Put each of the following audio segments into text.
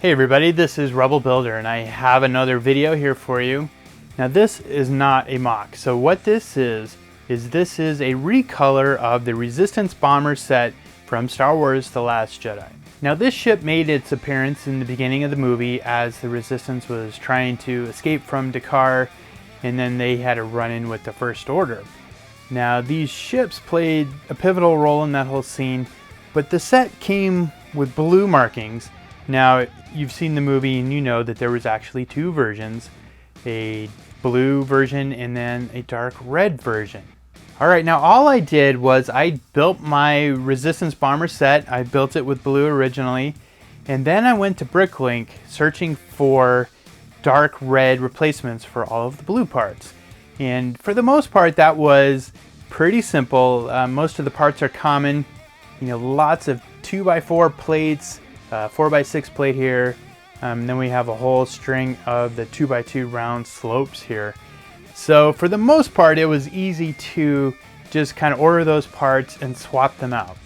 Hey everybody, this is Rebel Builder and I have another video here for you. Now this is not a mock. So what this is this is a recolor of the Resistance Bomber set from Star Wars The Last Jedi. Now this ship made its appearance in the beginning of the movie as the Resistance was trying to escape from Dakar, and then they had a run-in with the First Order. Now these ships played a pivotal role in that whole scene, but the set came with blue markings. Now, you've seen the movie and you know that there was actually two versions, a blue version and then a dark red version. Alright, now all I did was I built my Resistance Bomber set. I built it with blue originally, and then I went to Bricklink searching for dark red replacements for all of the blue parts. And for the most part that was pretty simple. Most of the parts are common, lots of 2x4 plates, 4x6 plate here, then we have a whole string of the 2x2 round slopes here. So for the most part it was easy to just kind of order those parts and swap them out.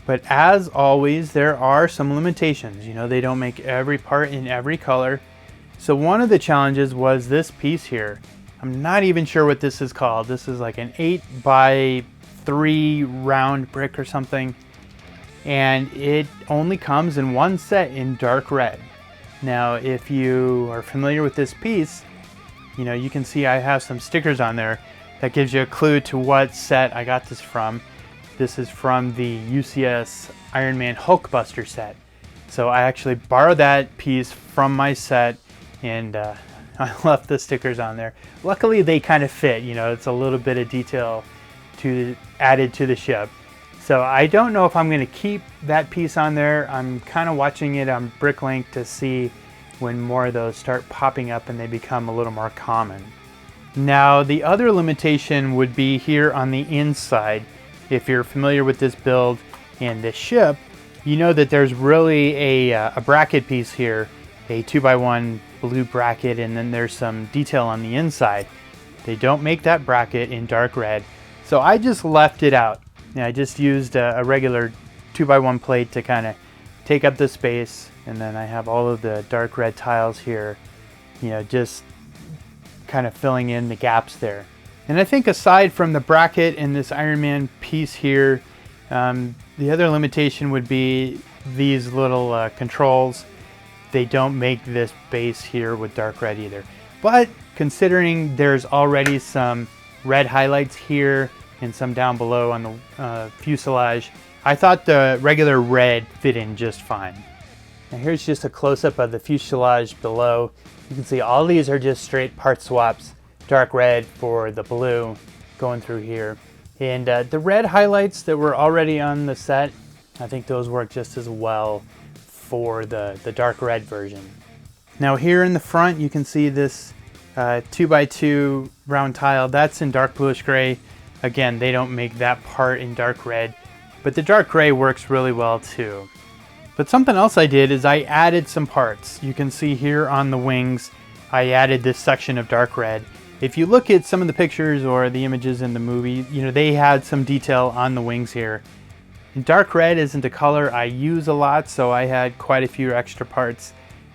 But as always, there are some limitations. They don't make every part in every color. So one of the challenges was this piece here. I'm not even sure what this is called. This is like an 8x3 round brick or something. And it only comes in one set in dark red. Now if you are familiar with this piece, you can see I have some stickers on there that gives you a clue to what set I got this from. This is from the UCS Iron Man Hulkbuster set. So I actually borrowed that piece from my set, and I left the stickers on there. Luckily they kind of fit, it's a little bit of detail added to the ship. So I don't know if I'm going to keep that piece on there. I'm kind of watching it on Bricklink to see when more of those start popping up and they become a little more common. Now the other limitation would be here on the inside. If you're familiar with this build and this ship, you know that there's really a bracket piece here, a 2x1 blue bracket, and then there's some detail on the inside. They don't make that bracket in dark red, so I just left it out. I just used a regular 2x1 plate to kind of take up the space, and then I have all of the dark red tiles here, just kind of filling in the gaps there. And I think aside from the bracket and this Iron Man piece here, the other limitation would be these little controls. They don't make this base here with dark red either. But considering there's already some red highlights here and some down below on the fuselage, I thought the regular red fit in just fine. Now here's just a close-up of the fuselage below. You can see all these are just straight part swaps. Dark red for the blue going through here. And the red highlights that were already on the set, I think those work just as well for the dark red version. Now here in the front you can see this 2x2 round tile. That's in dark bluish gray. Again, they don't make that part in dark red, but the dark gray works really well too. But something else I did is I added some parts. You can see here on the wings, I added this section of dark red. If you look at some of the pictures or the images in the movie, they had some detail on the wings here. And dark red isn't a color I use a lot, so I had quite a few extra parts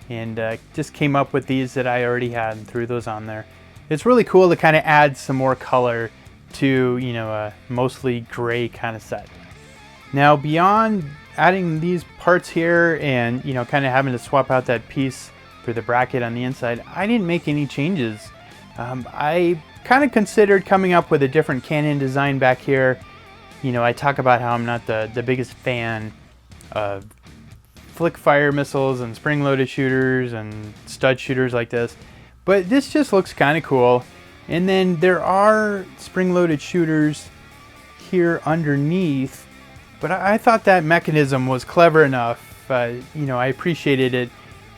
and just came up with these that I already had and threw those on there. It's really cool to kind of add some more color to a mostly gray kind of set. Now beyond adding these parts here and kind of having to swap out that piece for the bracket on the inside, I didn't make any changes. I kind of considered coming up with a different cannon design back here. I talk about how I'm not the biggest fan of flick fire missiles and spring-loaded shooters and stud shooters like this, but this just looks kind of cool. And then there are spring-loaded shooters here underneath, but I thought that mechanism was clever enough. I appreciated it,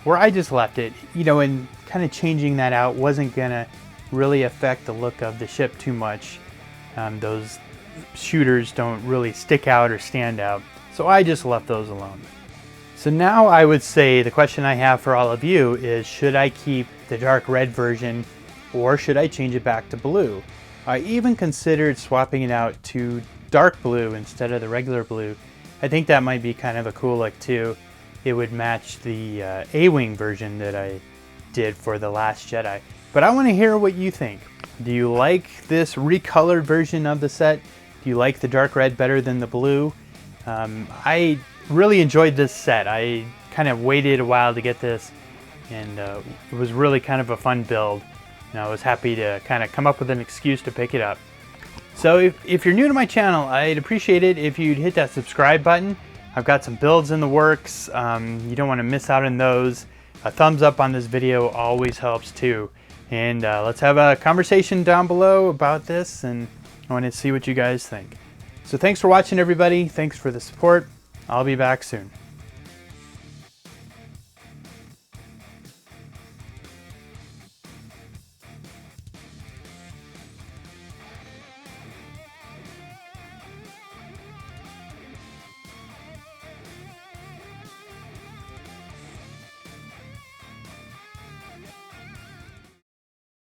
where I just left it. And kind of changing that out wasn't gonna really affect the look of the ship too much. Those shooters don't really stick out or stand out, so I just left those alone. So now I would say the question I have for all of you is, should I keep the dark red version or should I change it back to blue? I even considered swapping it out to dark blue instead of the regular blue. I think that might be kind of a cool look too. it would match the A-Wing version that I did for The Last Jedi. But I want to hear what you think. Do you like this recolored version of the set? Do you like the dark red better than the blue? I really enjoyed this set. I kind of waited a while to get this, and it was really kind of a fun build. And I was happy to kind of come up with an excuse to pick it up. So if you're new to my channel, I'd appreciate it if you'd hit that subscribe button. I've got some builds in the works. You don't want to miss out on those. A thumbs up on this video always helps too. And let's have a conversation down below about this, and I want to see what you guys think. So thanks for watching, everybody. Thanks for the support. I'll be back soon.